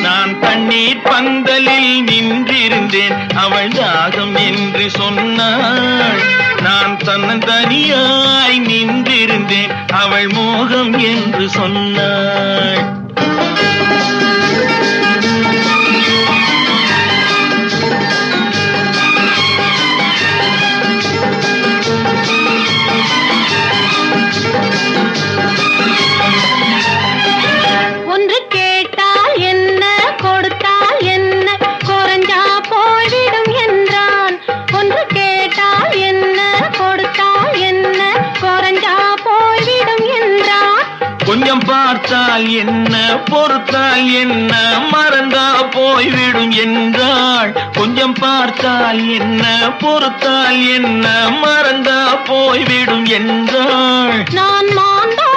நான் தண்ணீர் பந்தலில் நின்றிருந்தேன், அவள் தாகம் என்று சொன்னாள். நான் தன்னந்தனியாய் நின்றிருந்தேன், அவள் மோகம் என்று சொன்னாள். கொஞ்சம் பார்த்தால் என்ன, பொறுத்தால் என்ன, மறந்தா போய்விடும் என்றாள். கொஞ்சம் பார்த்தால் என்ன, பொறுத்தால் என்ன, மறந்தா போய்விடும் என்றாள். நான் மாண்டா